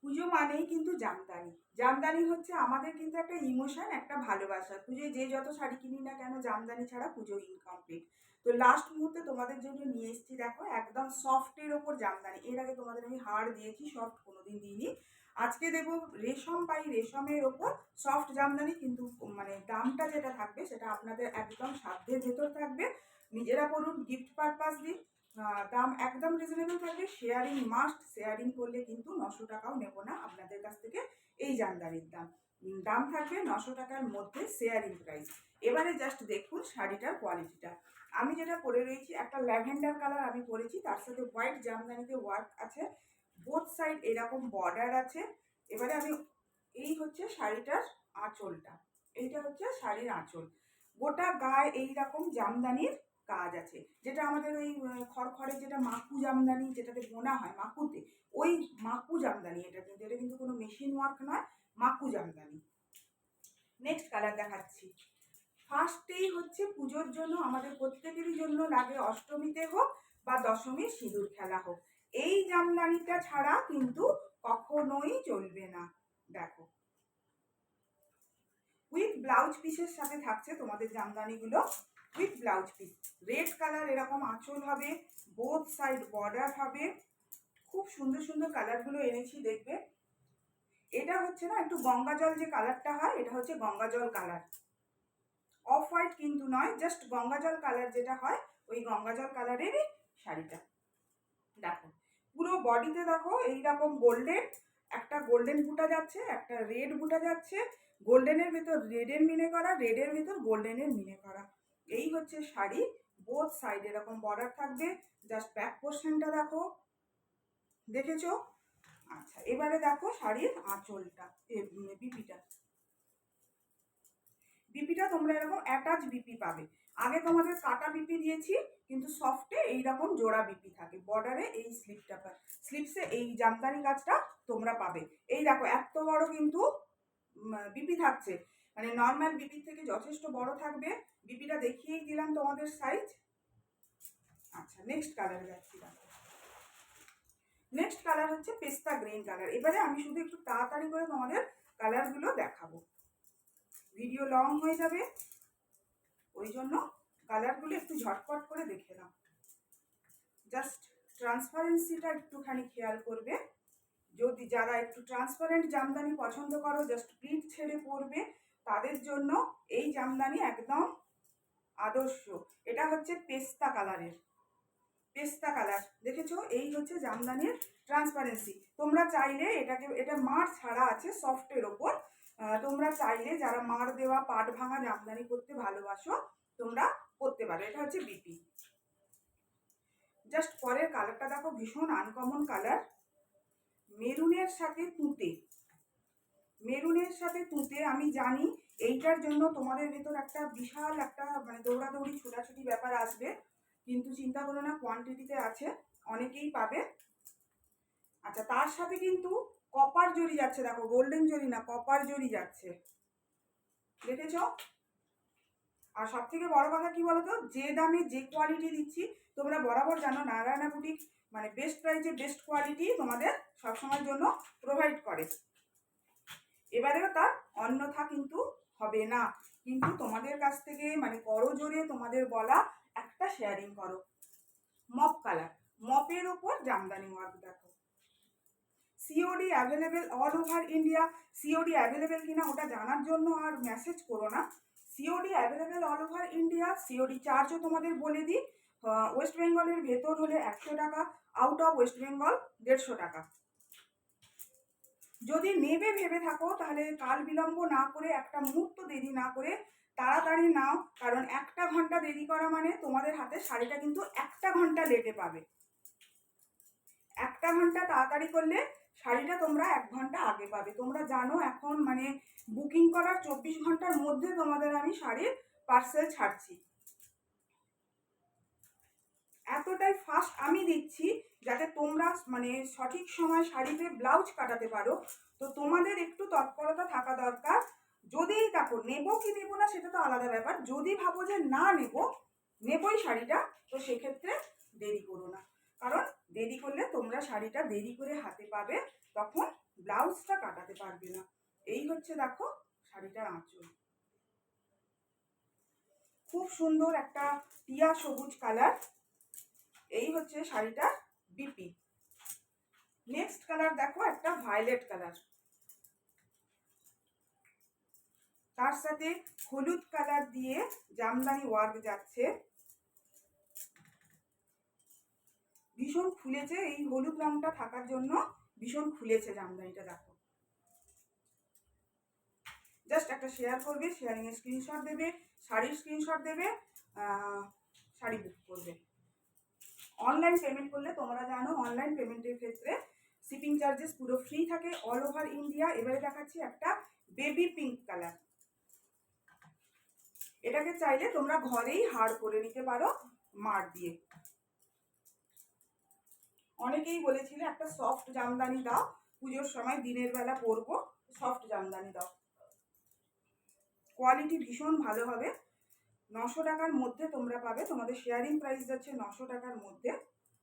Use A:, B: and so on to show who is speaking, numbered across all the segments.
A: পুজো মানেই কিন্তু জামদানি। জামদানি হচ্ছে আমাদের কিন্তু একটা ইমোশন, একটা ভালোবাসা। পুজোয় যে যত শাড়ি কিনি না কেন, জামদানি ছাড়া পুজো ইনকমপ্লিট। তো লাস্ট মুহূর্তে তোমাদের জন্য নিয়ে এসেছি, দেখো একদম সফটের ওপর জামদানি। এর আগে তোমাদের আমি হাড় দিয়েছি, সফট কোনোদিন দিইনি। আজকে দেবো রেশম বাই রেশমের ওপর সফট জামদানি, কিন্তু মানে দামটা যেটা থাকবে সেটা আপনাদের একদম সাধ্যের ভেতর থাকবে। নিজেরা করুন, গিফট পারপাস দিন। দাম একদম রিজনেবল থাকবে। শেয়ারিং মাস্ট, শেয়ারিং করলে কিন্তু 900 টাকাও নেব না আপনাদের কাছ থেকে এই জামদানির দাম। দাম থাকবে 900 টাকার মধ্যে শেয়ারিং প্রাইস। এবারে জাস্ট দেখুন শাড়িটার কোয়ালিটিটা। আমি যেটা পরে রয়েছি একটা ল্যাভেন্ডার কালার আমি পরেছি, তার সাথে হোয়াইট জামদানিতে ওয়ার্ক আছে, বোথ সাইড এরকম বর্ডার আছে। এবারে আমি এই হচ্ছে শাড়িটার আঁচলটা, এইটা হচ্ছে শাড়ির আঁচল। গোটা গায়ে এইরকম জামদানির কাজ আছে, যেটা আমাদের ওই খড়খড়ে যেটা মাকু জামদানি যেটাতে বোনা হয় মাকুতে, ওই মাকু জামদানি এটা, কিন্তু এটা কিন্তু কোনো মেশিন ওয়ার্ক নয়, মাকু জামদানি। নেক্সট কালার দেখাচ্ছি। ফার্স্টেই হচ্ছে পুজোর জন্য আমাদের প্রত্যেকেরই জন্য লাগে, অষ্টমীতে হোক বা দশমীর সিঁদুর খেলা হোক, এই জামদানিটা ছাড়া কিন্তু কখনোই চলবে না। দেখো উইথ ব্লাউজ পিসের সাথে থাকছে তোমাদের জামদানিগুলো, with blouse piece. Red colour এরকম আঁচল হবে, বোথ সাইড বর্ডার হবে। খুব সুন্দর সুন্দর কালারগুলো এনেছি, দেখবে। এটা হচ্ছে না একটু গঙ্গা জল যে কালারটা হয়, এটা হচ্ছে গঙ্গা জল কালার, অফ হোয়াইট কিন্তু নয়, জাস্ট গঙ্গা জল কালার যেটা হয়, ওই গঙ্গা জল কালারেরই শাড়িটা। দেখো পুরো বডিতে দেখো এইরকম গোল্ডেন, একটা গোল্ডেন বুটা যাচ্ছে, একটা রেড বুটা যাচ্ছে, গোল্ডেনের ভিতর রেডের মিনে করা, রেডের ভিতর গোল্ডেনের মিনে করা। এই হচ্ছে শাড়ি, বোথ সাইড এরকম বর্ডার থাকবে। জাস্ট ব্যাক পোর্শনটা দেখো, দেখেছো? আচ্ছা এবারে দেখো শাড়ির আঁচলটা, বিপিটা। বিপিটা তোমরা এরকম অ্যাটাচ বিপি পাবে। আগে তোমাদের কাটা বিপি দিয়েছি, কিন্তু সফটে এইরকম জোড়া বিপি থাকে, বর্ডারে এই স্লিপটা, স্লিপসে এই জামদানি কাজটা তোমরা পাবে। এই দেখো এত বড় কিন্তু বিপি থাকছে, মানে নর্মাল বিপির থেকে যথেষ্ট বড় থাকবে। বিপিটা দেখিয়েই দিলাম তোমাদের সাইজ। আচ্ছা নেক্সট কালার যাচ্ছি। দেখো নেক্সট কালার হচ্ছে পেস্তা গ্রিন কালার। এবারে আমি শুধু একটু তাড়াতাড়ি করে তোমাদের কালারগুলো দেখাবো, ভিডিও লং হয়ে যাবে, ওই জন্য কালারগুলো একটু ঝটপট করে দেখে নাও। জাস্ট ট্রান্সপারেন্সিটা একটুখানি খেয়াল করবে। যদি যারা একটু ট্রান্সপারেন্ট জামদানি পছন্দ করো, জাস্ট প্রিন্ট ছেড়ে পরবে, তাদের জন্য এই জামদানি একদম আদর্শ। এটা হচ্ছে পেস্তা কালারের, পেস্তা কালার দেখেছো? এই হচ্ছে জামদানির ট্রান্সপারেন্সি। তোমরা চাইলে এটাকে, এটা মার ছাড়া আছে সফটের ওপর, তোমরা চাইলে যারা মার দেওয়া পাট ভাঙা জামদানি করতে ভালোবাসো তোমরা করতে পারো। এটা হচ্ছে বিপি। জাস্ট পরের কালারটা দেখো, ভীষণ আনকমন কালার, মেরুনের সাথে তুঁতে। মেরুনের সাথে তুঁতে, আমি জানি এইটার জন্য তোমাদের ভেতর একটা বিশাল একটা মানে দৌড়াদৌড়ি ছোটাছুটি ব্যাপার আসবে, কিন্তু চিন্তা করো না, কোয়ান্টিটিতে আছে, অনেকেই পাবে। আচ্ছা তার সাথে কিন্তু কপার জরি যাচ্ছে, দেখো গোল্ডেন জরি না, কপার জরি যাচ্ছে, দেখেছ? আর সব থেকে বড় কথা কি বলতো, যে দামে যে কোয়ালিটি দিচ্ছি, তোমরা বরাবর জানো নারায়ণা বুটিক মানে বেস্ট প্রাইসে বেস্ট কোয়ালিটি তোমাদের সবসময়ের জন্য প্রোভাইড করে। এবারেও তার অন্যথা কিন্তু হবে না, কিন্তু তোমাদের কাছ থেকে মানে করজোরে তোমাদের বলা একটা শেয়ারিং করো। মপ কালার, মপের ওপর জামদানি ওয়ার্ক। দেখো COD available all over India. COD available কিনা ওটা জানার জন্য আর মেসেজ করো না, COD available all over India. COD চার্জও তোমাদের বলে দিই, ওয়েস্ট বেঙ্গলের ভেতর হলে 100 টাকা, আউট অফ ওয়েস্ট বেঙ্গল 150 টাকা। যদি নেবে ভেবে থাকো তাহলে কাল বিলম্ব না করে, একটা মুহূর্ত দেরি না করে তাড়াতাড়ি নাও, কারণ 1 ঘন্টা দেরি করা মানে তোমাদের হাতে শাড়িটা কিন্তু 1 ঘন্টা লেটে পাবে। 1 ঘন্টা তাড়াতাড়ি করলে শাড়িটা তোমরা 1 ঘন্টা আগে পাবে। তোমরা জানো এখন মানে বুকিং করার 24 ঘন্টার মধ্যে তোমাদের আমি শাড়ির পার্সেল ছাড়ছি, এতটাই ফাস্ট আমি দিচ্ছি যাতে তোমরা মানে সঠিক সময় শাড়িতে ব্লাউজ কাটাতে পারো। তো তোমাদের একটু তৎপরতা থাকা দরকার। যদি দেখো নেবো কি নেবো না সেটা তো আলাদা ব্যাপার, যদি ভাবো যে না নেবই শাড়িটা, তো সেক্ষেত্রে দেরি করো না, কারণ দেরি করলে তোমরা শাড়িটা দেরি করে হাতে পাবে, তখন ব্লাউজটা কাটাতে পারবে না। এই হচ্ছে দেখো শাড়িটার আঁচল, খুব সুন্দর একটা টিয়া সবুজ কালার। এই হচ্ছে শাড়িটার বিপি। নেক্সট কালার দেখো একটা ভায়োলেট কালার, তার সাথে হলুদ কালার দিয়ে জামদানি ওয়ার্ক যাচ্ছে, ভীষণ খুলেছে। এই হলুদ রংটা থাকার জন্য ভীষণ খুলেছে জামদানিটা। দেখো জাস্ট একটা শেয়ার করবে, শেয়ারিং এর স্ক্রিনশট দেবে, শাড়ির স্ক্রিনশট দেবে, শাড়ি বুক করবে। অনলাইন পেমেন্ট করলে তোমরা জানো অনলাইন পেমেন্টের ক্ষেত্রে শিপিং চার্জেস পুরো ফ্রি থাকে অল ওভার ইন্ডিয়া। এবারে দেখাচ্ছি একটা বেবি পিঙ্ক কালার। এটাকে চাইলে তোমরা ঘরেই হার করে নিতে পারো মার দিয়ে। অনেকেই বলেছিলে একটা সফট জামদানি দাও, পুজোর সময় দিনের বেলা পরবো, সফট জামদানি দাও। কোয়ালিটি ভীষণ ভালো হবে। 900 টাকার মধ্যে তোমরা পাবে, তোমাদের শেয়ারিং প্রাইস যাচ্ছে 900 টাকার মধ্যে।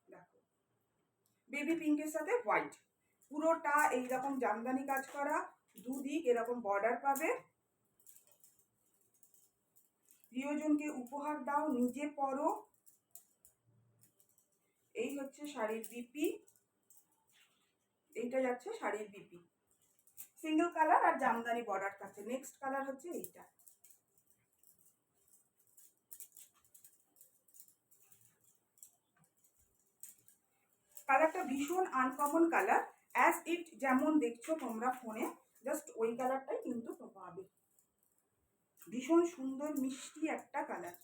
A: দেখো বেবি পিঙ্কের সাথে হোয়াইট, পুরোটা এইরকম জামদানি কাজ করা, দুদিক এরকম বর্ডার পাবে। প্রিয়জনকে উপহার দাও, নিজে পরো। এই হচ্ছে শাড়ির বিপি, এইটা যাচ্ছে শাড়ির বিপি, সিঙ্গেল কালার আর জামদানি বর্ডার থাকছে। নেক্সট কালার হচ্ছে এইটা, কালারটা ভীষণ আনকমন কালার, অ্যাজ ইট যেমন দেখছো তোমরা ফোনে, জাস্ট ওই কালারটাই কিন্তু পাবে। ভীষণ সুন্দর মিষ্টি একটা কালার।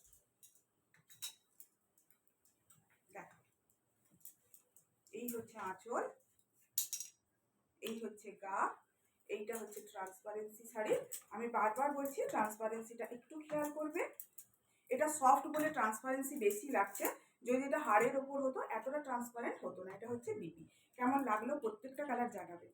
A: দেখো এই হচ্ছে আঁচল, এই হচ্ছে গা, এইটা হচ্ছে ট্রান্সপারেন্সি শাড়ি। আমি বারবার বলছি ট্রান্সপারেন্সিটা একটু খেয়াল করবে। এটা সফট বলে ট্রান্সপারেন্সি বেশি লাগছে, যদি এটা হাড়ের ওপর হতো এতটা ট্রান্সপারেন্ট হতো না। এটা হচ্ছে বিপি। কেমন লাগলো প্রত্যেকটা কালার জানাবে।